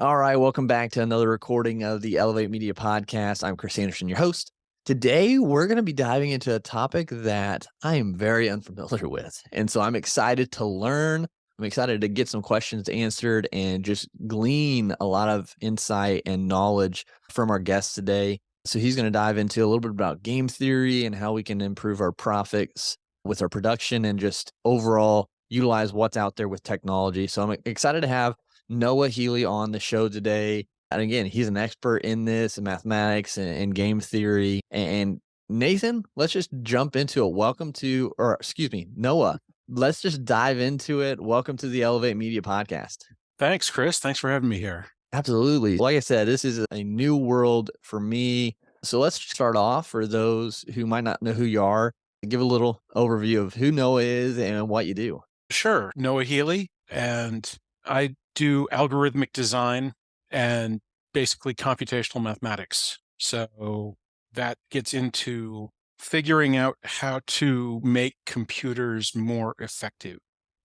All right, welcome back to another recording of the Elevate Media Podcast. I'm Chris Anderson, your host. Today, we're going to be diving into a topic that I am very unfamiliar with. And so I'm excited to learn. I'm excited to get some questions answered and just glean a lot of insight and knowledge from our guest today. So he's going to dive into a little bit about game theory and how we can improve our profits with our production and just overall utilize what's out there with technology. So I'm excited to have Noah Healy on the show today. And again, he's an expert in this, in mathematics and game theory. And Nathan, let's just jump into it. Noah, let's just dive into it. Welcome to the Elevate Media Podcast. Thanks, Chris. Thanks for having me here. Absolutely. Like I said, this is a new world for me. So let's start off for those who might not know who you are. Give a little overview of who Noah is and what you do. Sure. Noah Healy, and I do algorithmic design and basically computational mathematics. So that gets into figuring out how to make computers more effective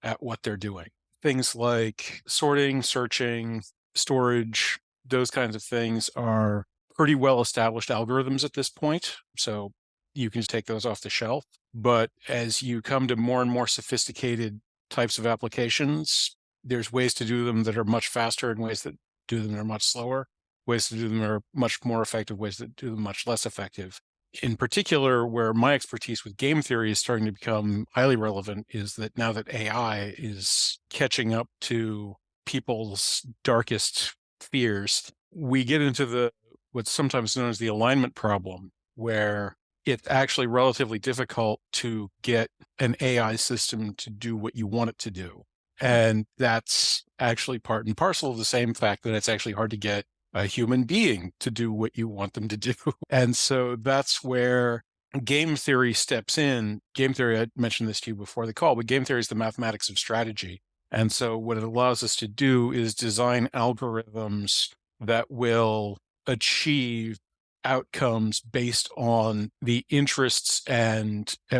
at what they're doing. Things like sorting, searching, storage, those kinds of things are pretty well established algorithms at this point. So you can just take those off the shelf. But as you come to more and more sophisticated types of applications, there's ways to do them that are much faster and ways that do them that are much slower, ways to do them that are much more effective, ways that do them much less effective. In particular, where my expertise with game theory is starting to become highly relevant is that now that AI is catching up to people's darkest fears, we get into what's sometimes known as the alignment problem, where it's actually relatively difficult to get an AI system to do what you want it to do. And that's actually part and parcel of the same fact that it's actually hard to get a human being to do what you want them to do. And so that's where game theory steps in. Game theory, I mentioned this to you before the call, but game theory is the mathematics of strategy. And so what it allows us to do is design algorithms that will achieve outcomes based on the interests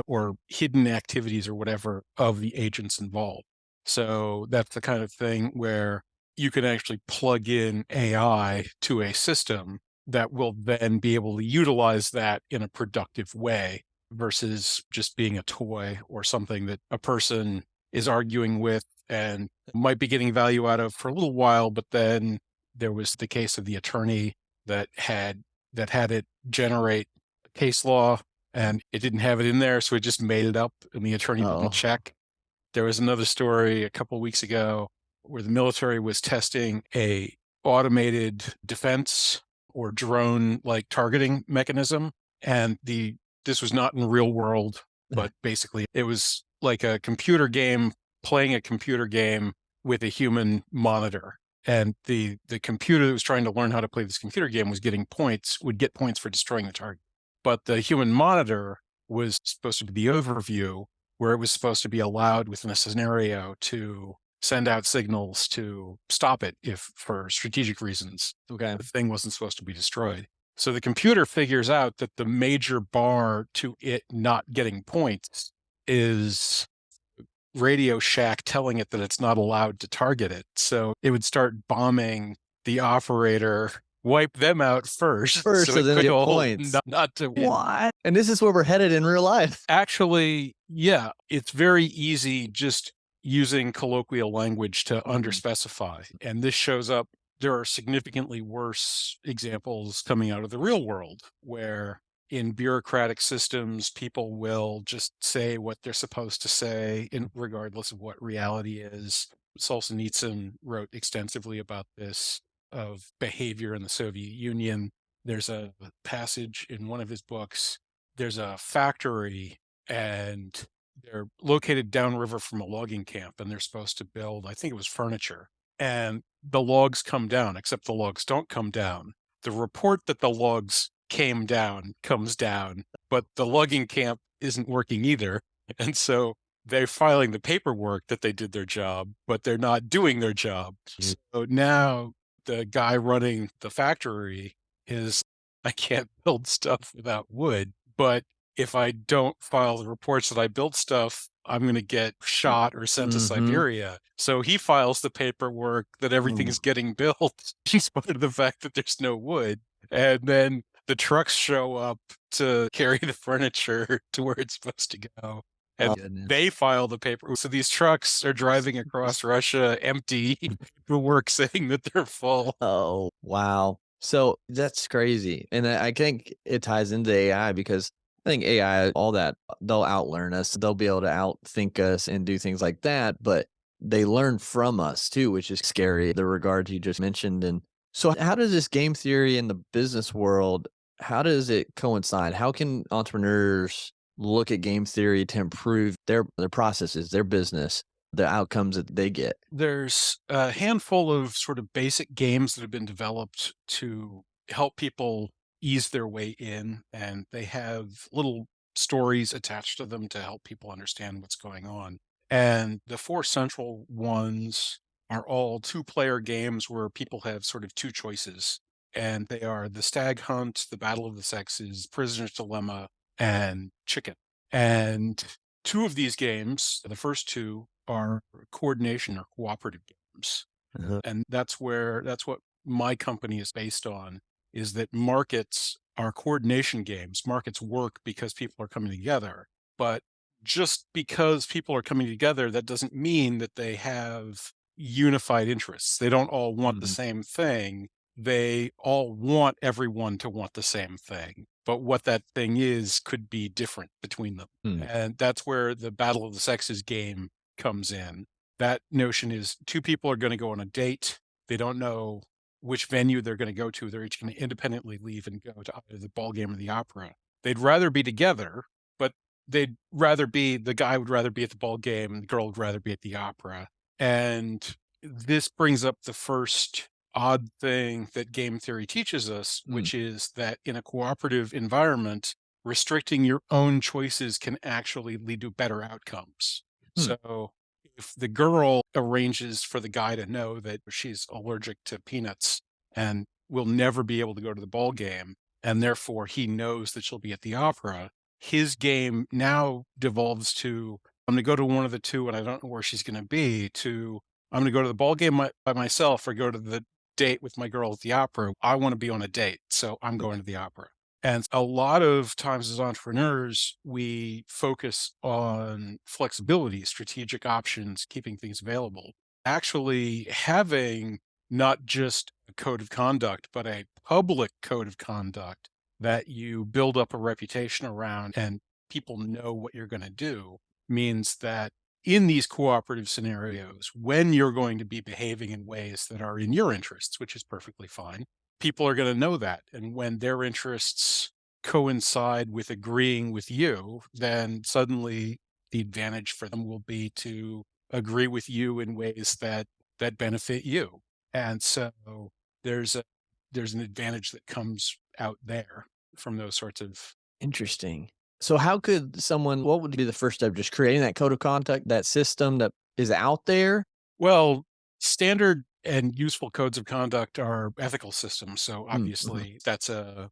or hidden activities or whatever of the agents involved. So that's the kind of thing where you can actually plug in AI to a system that will then be able to utilize that in a productive way versus just being a toy or something that a person is arguing with and might be getting value out of for a little while. But then there was the case of the attorney that had it generate a case law and it didn't have it in there. So it just made it up and the attorney didn't check. There was another story a couple of weeks ago where the military was testing a automated defense or drone like targeting mechanism. And this was not in the real world, but basically it was like a computer game playing a computer game with a human monitor. And the computer that was trying to learn how to play this computer game would get points for destroying the target. But the human monitor was supposed to be the overview, where it was supposed to be allowed within a scenario to send out signals to stop it if for strategic reasons. Okay, the thing wasn't supposed to be destroyed. So the computer figures out that the major bar to it not getting points is Radio Shack telling it that it's not allowed to target it. So it would start bombing the operator, wipe them out first So then they get points. Not to win. What? And this is where we're headed in real life. Actually, yeah, it's very easy just using colloquial language to underspecify. And this shows up. There are significantly worse examples coming out of the real world where in bureaucratic systems, people will just say what they're supposed to say regardless of what reality is. Solzhenitsyn wrote extensively about this, of behavior in the Soviet Union. There's a passage in one of his books. There's a factory and they're located downriver from a logging camp and they're supposed to build, I think it was furniture. And the logs come down, except the logs don't come down. The report that the logs came down comes down, but the logging camp isn't working either. And so they're filing the paperwork that they did their job, but they're not doing their job. So now the guy running the factory is, I can't build stuff without wood, but if I don't file the reports that I built stuff, I'm going to get shot or sent to Mhm. Siberia. So he files the paperwork that everything Mm. is getting built in spite of the fact that there's no wood. And then the trucks show up to carry the furniture to where it's supposed to go. Oh, And goodness. they file the paper. So these trucks are driving across Russia empty, paperwork saying that they're full. Oh, wow. So that's crazy. And I think it ties into AI because I think AI, all that, they'll outlearn us. They'll be able to outthink us and do things like that. But they learn from us too, which is scary, the regard you just mentioned. And so, how does this game theory in the business world, how does it coincide? How can entrepreneurs look at game theory to improve their processes, their business, the outcomes that they get? There's a handful of sort of basic games that have been developed to help people ease their way in, and they have little stories attached to them to help people understand what's going on. And the four central ones are all two-player games where people have sort of two choices, and they are the Stag Hunt, the Battle of the Sexes, Prisoner's Dilemma, and Chicken. And two of these games, the first two, are coordination or cooperative games. Uh-huh. And that's what my company is based on, is that markets are coordination games. Markets work because people are coming together. But just because people are coming together, that doesn't mean that they have unified interests. They don't all want the Mhm. same thing. They all want everyone to want the same thing. But what that thing is could be different between them. Mm. And that's where the Battle of the Sexes game comes in. That notion is two people are going to go on a date. They don't know which venue they're going to go to. They're each going to independently leave and go to either the ball game or the opera. They'd rather be together, but the guy would rather be at the ball game and the girl would rather be at the opera. And this brings up the first odd thing that game theory teaches us, Mm. which is that in a cooperative environment, restricting your own choices can actually lead to better outcomes. Hmm. So if the girl arranges for the guy to know that she's allergic to peanuts and will never be able to go to the ball game, and therefore he knows that she'll be at the opera, his game now devolves to, I'm going to go to one of the two and I don't know where she's going to be, to I'm going to go to the ball game by myself or go to the date with my girl at the opera. I want to be on a date, so I'm going to the opera. And a lot of times as entrepreneurs, we focus on flexibility, strategic options, keeping things available. Actually, having not just a code of conduct, but a public code of conduct that you build up a reputation around and people know what you're going to do means that in these cooperative scenarios, when you're going to be behaving in ways that are in your interests, which is perfectly fine, people are going to know that. And when their interests coincide with agreeing with you, then suddenly the advantage for them will be to agree with you in ways that benefit you. And so there's a there's an advantage that comes out there from those sorts of. Interesting. So how could someone what would be the first step? Just creating that code of conduct, that system that is out there? Well, standard and useful codes of conduct are ethical systems, so Mm, mhm. obviously that's a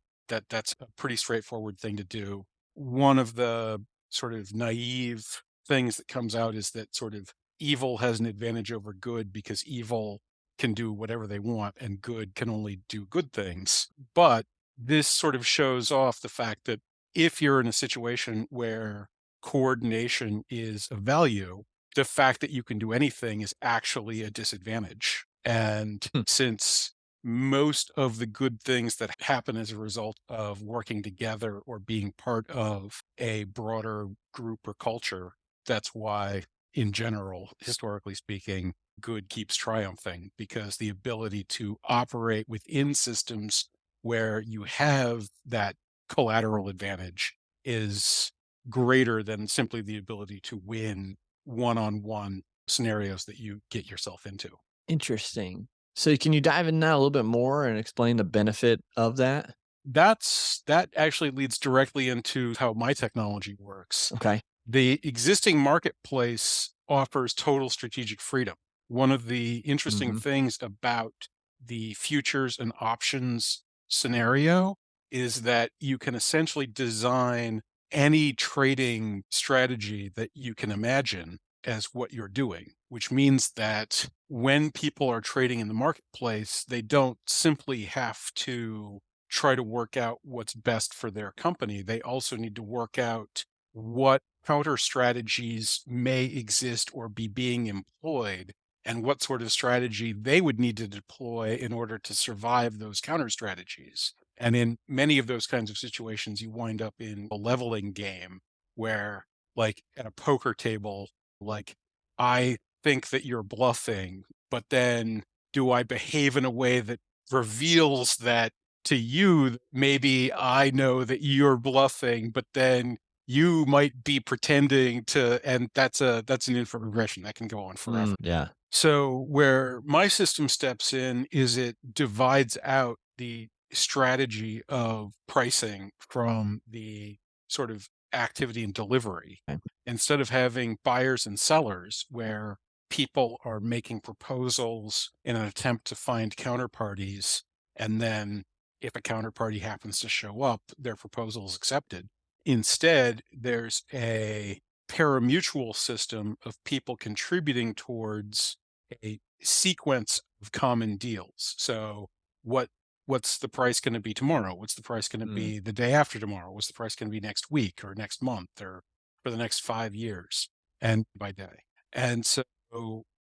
pretty straightforward thing to do. One of the sort of naive things that comes out is that sort of evil has an advantage over good because evil can do whatever they want and good can only do good things. But this sort of shows off the fact that if you're in a situation where coordination is a value, the fact that you can do anything is actually a disadvantage. And Hmm. since most of the good things that happen as a result of working together or being part of a broader group or culture, that's why, in general, historically speaking, good keeps triumphing because the ability to operate within systems where you have that collateral advantage is greater than simply the ability to win one-on-one scenarios that you get yourself into. Interesting. So can you dive in that a little bit more and explain the benefit of that? That actually leads directly into how my technology works. Okay. The existing marketplace offers total strategic freedom. One of the interesting Mhm. things about the futures and options scenario is that you can essentially design any trading strategy that you can imagine as what you're doing, which means that when people are trading in the marketplace, they don't simply have to try to work out what's best for their company. They also need to work out what counter strategies may exist or be being employed and what sort of strategy they would need to deploy in order to survive those counter strategies. And in many of those kinds of situations, you wind up in a leveling game where, like at a poker table, like, I think that you're bluffing, but then do I behave in a way that reveals that to you? Maybe I know that you're bluffing, but then you might be pretending to, and that's an infinite regression that can go on forever. Yeah. So where my system steps in is it divides out the strategy of pricing from the sort of activity and delivery. Okay. Instead of having buyers and sellers where people are making proposals in an attempt to find counterparties, and then if a counterparty happens to show up, their proposal is accepted. Instead, there's a parimutuel system of people contributing towards a sequence of common deals. So what what's the price going to be tomorrow? What's the price going to Mm, be the day after tomorrow? What's the price going to be next week or next month or for the next 5 years and by day? And so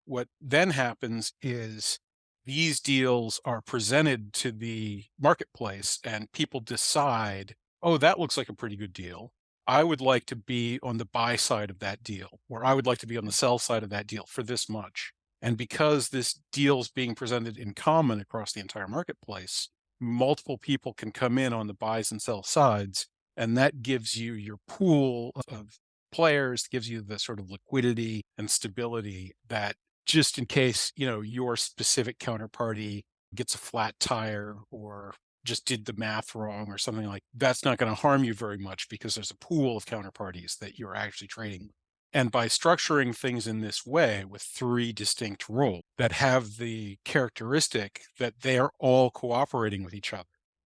what then happens is these deals are presented to the marketplace and people decide, oh, that looks like a pretty good deal. I would like to be on the buy side of that deal, or I would like to be on the sell side of that deal for this much. And because this deal is being presented in common across the entire marketplace, multiple people can come in on the buys and sell sides. And that gives you your pool of players, gives you the sort of liquidity and stability that just in case, your specific counterparty gets a flat tire or just did the math wrong or something like that's not going to harm you very much because there's a pool of counterparties that you're actually trading with. And by structuring things in this way with three distinct roles that have the characteristic that they are all cooperating with each other,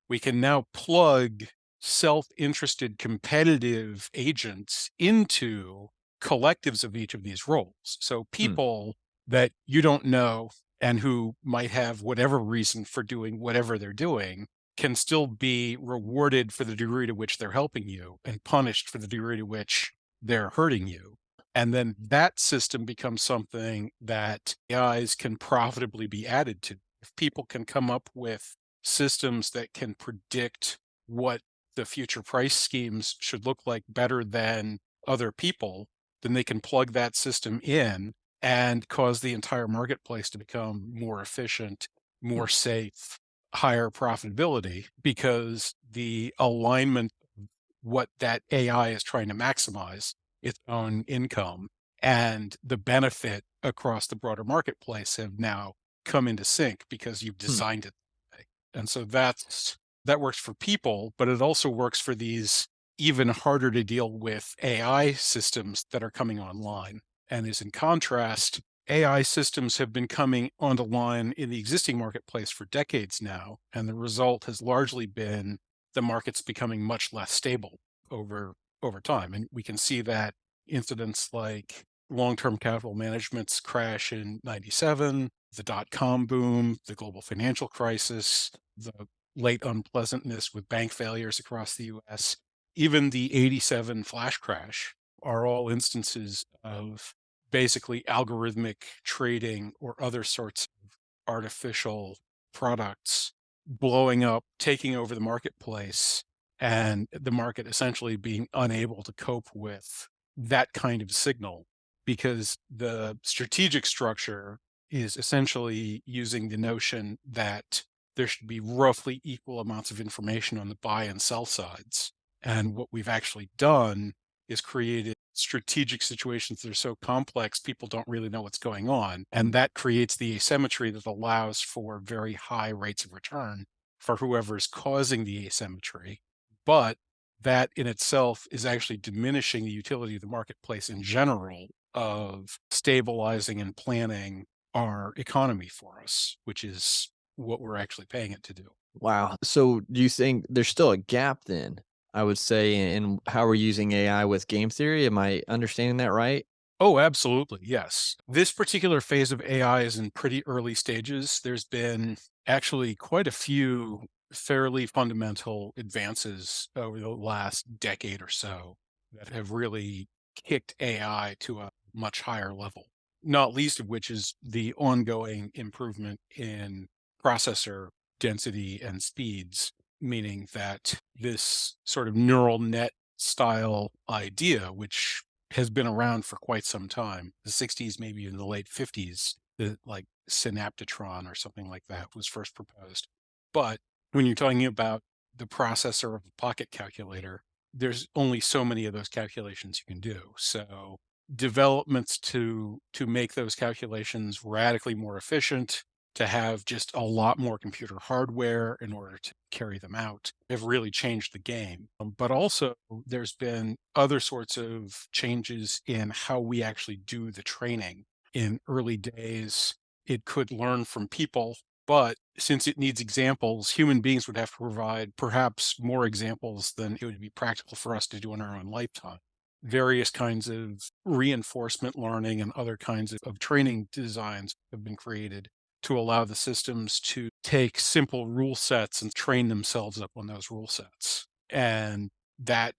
we can now plug self-interested competitive agents into collectives of each of these roles. So mm, people that you don't know and who might have whatever reason for doing whatever they're doing can still be rewarded for the degree to which they're helping you and punished for the degree to which they're hurting you. And then that system becomes something that AIs can profitably be added to. If people can come up with systems that can predict what the future price schemes should look like better than other people, then they can plug that system in and cause the entire marketplace to become more efficient, mm, more safe, higher profitability because the alignment of what that AI is trying to maximize its own income and the benefit across the broader marketplace have now come into sync because you've mm, designed it that way. And so that works for people, but it also works for these even harder to deal with AI systems that are coming online. And is in contrast, AI systems have been coming onto line in the existing marketplace for decades now, and the result has largely been the markets becoming much less stable over over time. And we can see that incidents like long-term capital management's crash in 97, the dot-com boom, the global financial crisis, the late unpleasantness with bank failures across the US, even the 87 flash crash are all instances of basically algorithmic trading or other sorts of artificial products blowing up, taking over the marketplace, and the market essentially being unable to cope with that kind of signal because the strategic structure is essentially using the notion that there should be roughly equal amounts of information on the buy and sell sides. And what we've actually done is created strategic situations that are so complex, people don't really know what's going on. And mm. that creates the asymmetry that allows for very high rates of return for whoever is causing the asymmetry. But that in itself is actually diminishing the utility of the marketplace in general of stabilizing and planning our economy for us, which is what we're actually paying it to do. Wow. So do you think there's still a gap then I would say, in how we're using AI with game theory. Am I understanding that right? Oh, absolutely. Yes. This particular phase of AI is in pretty early stages. There's been actually quite a few fairly fundamental advances over the last decade or so that have really kicked AI to a much higher level, not least of which is the ongoing improvement in processor density and speeds, meaning that this sort of neural net style idea, which has been around for quite some time. The 60s, maybe in the late 50s, the like synaptotron or something like that was first proposed. But when you're talking about the processor of a pocket calculator, there's only so many of those calculations you can do. So developments to make those calculations radically more efficient, to have just a lot more computer hardware in order to carry them out, have really changed the game. But also, there's been other sorts of changes in how we actually do the training. In early days, it could learn from people, but since it needs examples, human beings would have to provide perhaps more examples than it would be practical for us to do in our own lifetime. Various kinds of reinforcement learning and other kinds of training designs have been created to allow the systems to take simple rule sets and train themselves up on those rule sets. And that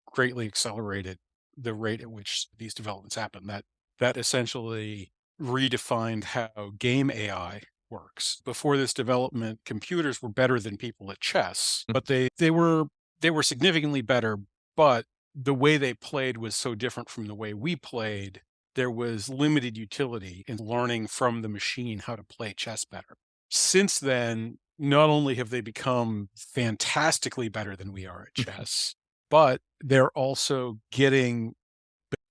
greatly accelerated the rate at which these developments happen. That essentially redefined how game AI works. Before this development, computers were better than people at chess, but they were significantly better, but the way they played was so different from the way we played. There was limited utility in learning from the machine how to play chess better. Since then, not only have they become fantastically better than we are at chess, but they're also getting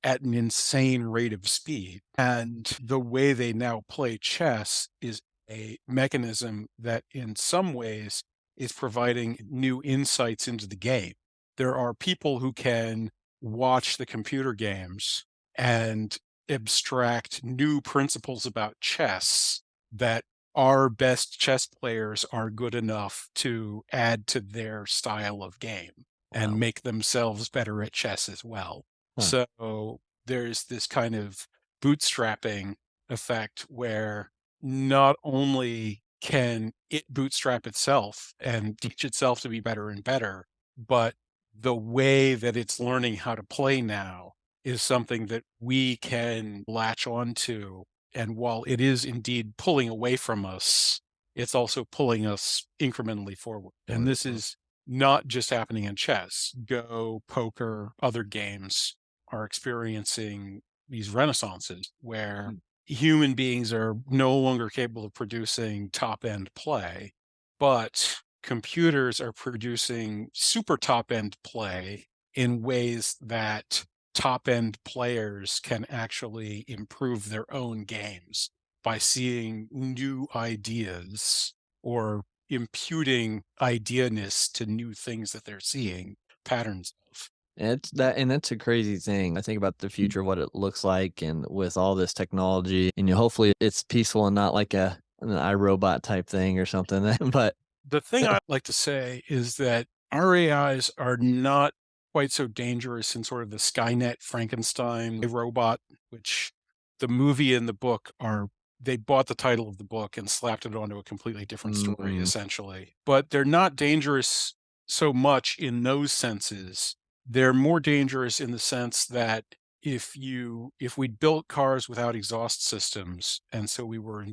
at an insane rate of speed. And the way they now play chess is a mechanism that, in some ways, is providing new insights into the game. There are people who can watch the computer games and abstract new principles about chess that our best chess players are good enough to add to their style of game and Wow. make themselves better at chess as well. Huh. So there's this kind of bootstrapping effect where not only can it bootstrap itself and teach itself to be better and better, but the way that it's learning how to play now is something that we can latch onto. And while it is indeed pulling away from us, it's also pulling us incrementally forward. And Or this is not just happening in chess. Go, poker, other games are experiencing these renaissances where human beings are no longer capable of producing top end play, but computers are producing super top end play in ways that top end players can actually improve their own games by seeing new ideas or imputing ideaness to new things that they're seeing patterns of. and that's a crazy thing. I think about the future, what it looks like, and with all this technology, and hopefully it's peaceful and not like an iRobot type thing or something. But The thing I like to say is that our AIs are not quite so dangerous in sort of the Skynet Frankenstein robot, which the movie and the book are, they bought the title of the book and slapped it onto a completely different story, mm, essentially. But they're not dangerous so much in those senses. They're more dangerous in the sense that if we built cars without exhaust systems, and so we were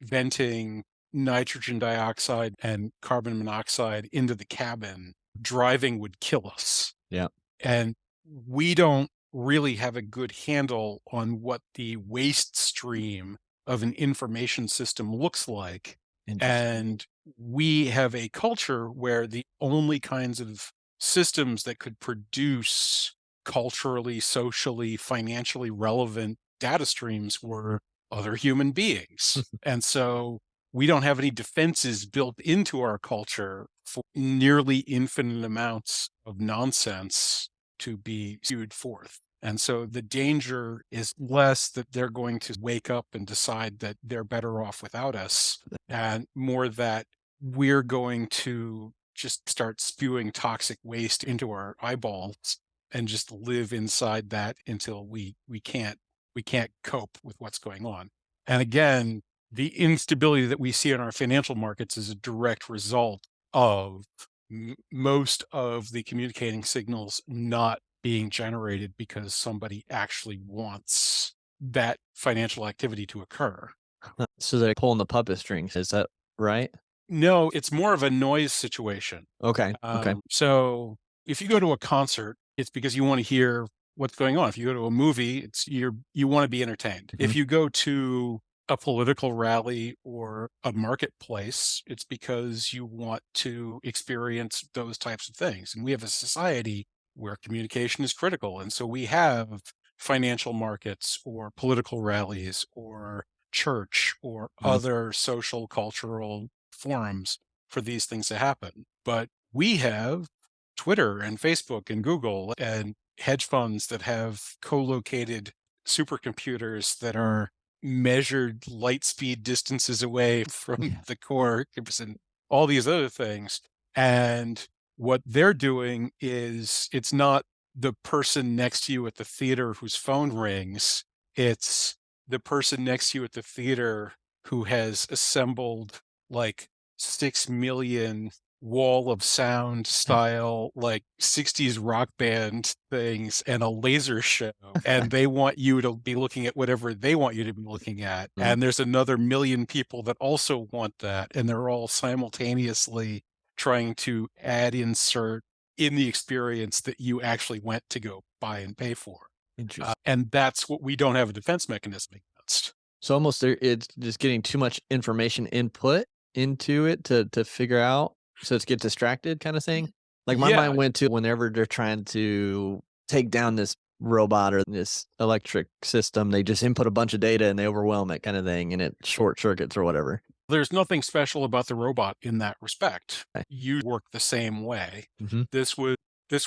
inventing nitrogen dioxide and carbon monoxide into the cabin, driving would kill us. yeah, And we don't really have a good handle on what the waste stream of an information system looks like. interesting. And we have a culture where the only kinds of systems that could produce culturally, socially, financially relevant data streams were other human beings. And so we don't have any defenses built into our culture for nearly infinite amounts of nonsense to be spewed forth. And so the danger is less that they're going to wake up and decide that they're better off without us, and more that we're going to just start spewing toxic waste into our eyeballs and just live inside that until we can't cope with what's going on. And again, the instability that we see in our financial markets is a direct result of most of the communicating signals not being generated because somebody actually wants that financial activity to occur. So they're pulling the puppet strings. Is that right? No, it's more of a noise situation. Okay. Okay. So if you go to a concert, it's because you want to hear what's going on. If you go to a movie, you want to be entertained. Mhm. If you go to a political rally or a marketplace, it's because you want to experience those types of things. And we have a society where communication is critical. And so we have financial markets or political rallies or church or Mhm. other social cultural forums for these things to happen. But we have Twitter and Facebook and Google and hedge funds that have co-located supercomputers that are measured light speed distances away from Yeah. the core and all these other things. And what they're doing is it's not the person next to you at the theater whose phone rings. It's the person next to you at the theater who has assembled like 6 million wall of sound style, like 60s rock band things and a laser show. And they want you to be looking at whatever they want you to be looking at. Mm. And there's another million people that also want that. And they're all simultaneously trying to insert in the experience that you actually went to go buy and pay for. Interesting. And that's what we don't have a defense mechanism against. So almost there, it's just getting too much information input into it to figure out, so it's get distracted kind of thing? Like, my Yeah, mind went to whenever they're trying to take down this robot or this electric system, they just input a bunch of data and they overwhelm it kinda thing, and it short circuits or whatever. there's nothing special about the robot in that respect. Okay. You work the same way. Mhm. This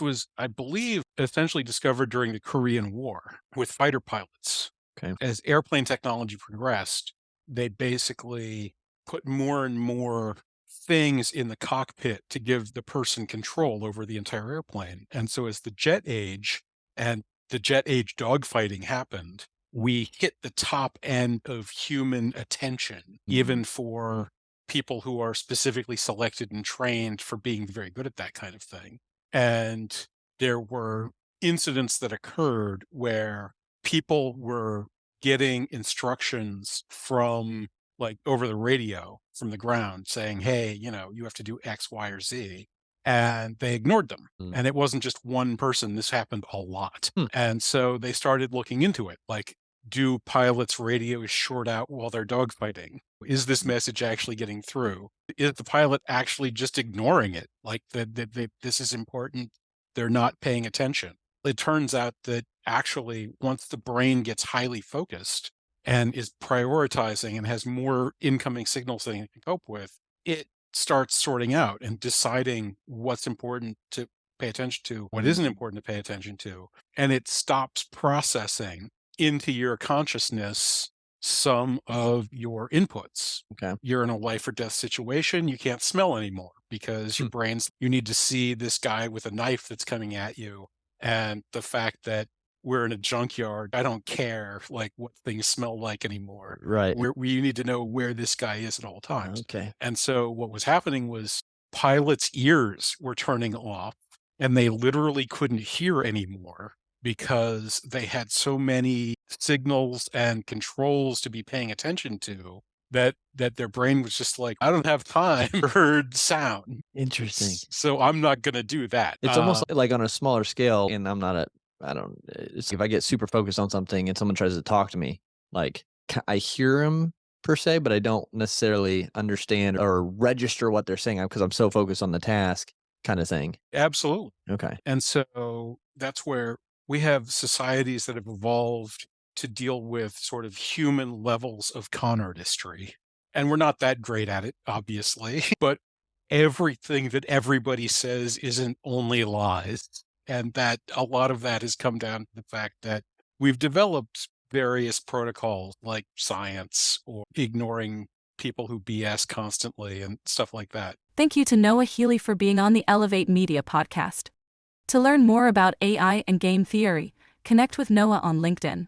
was, I believe, essentially discovered during the Korean War with fighter pilots. Okay. As airplane technology progressed, they basically put more and more things in the cockpit to give the person control over the entire airplane. And so as the jet age and the jet age dogfighting happened, we hit the top end of human attention, Mhm. even for people who are specifically selected and trained for being very good at that kind of thing. And there were incidents that occurred where people were getting instructions from like over the radio from the ground saying, hey, you have to do X, Y, or Z. And they ignored them. Mm. And it wasn't just one person. This happened a lot. Hmm. And so they started looking into it. Like, do pilots' radios short out while they're dogfighting? Is this message actually getting through? Is the pilot actually just ignoring it? Like that this is important. They're not paying attention. It turns out that actually, once the brain gets highly focused and is prioritizing and has more incoming signals than it can cope with, it starts sorting out and deciding what's important to pay attention to, what isn't Mhm. important to pay attention to. And it stops processing into your consciousness some of your inputs. Okay. You're in a life or death situation, you can't smell anymore because Hmm. you need to see this guy with a knife that's coming at you. And the fact that we're in a junkyard, I don't care like what things smell like anymore. Right. You need to know where this guy is at all times. Okay. And so what was happening was pilots' ears were turning off and they literally couldn't hear anymore because they had so many signals and controls to be paying attention to that their brain was just like, I don't have time for sound. Interesting. So I'm not going to do that. It's almost like on a smaller scale, and I don't it's if I get super focused on something and someone tries to talk to me, like, I hear them per se, but I don't necessarily understand or register what they're saying, because 'cause I'm so focused on the task kinda thing. Absolutely. Okay. And so that's where we have societies that have evolved to deal with sort of human levels of con artistry. And we're not that great at it, obviously, but everything that everybody says isn't only lies. And that a lot of that has come down to the fact that we've developed various protocols like science or ignoring people who BS constantly and stuff like that. Thank you to Noah Healy for being on the Elevate Media podcast. To learn more about AI and game theory, connect with Noah on LinkedIn.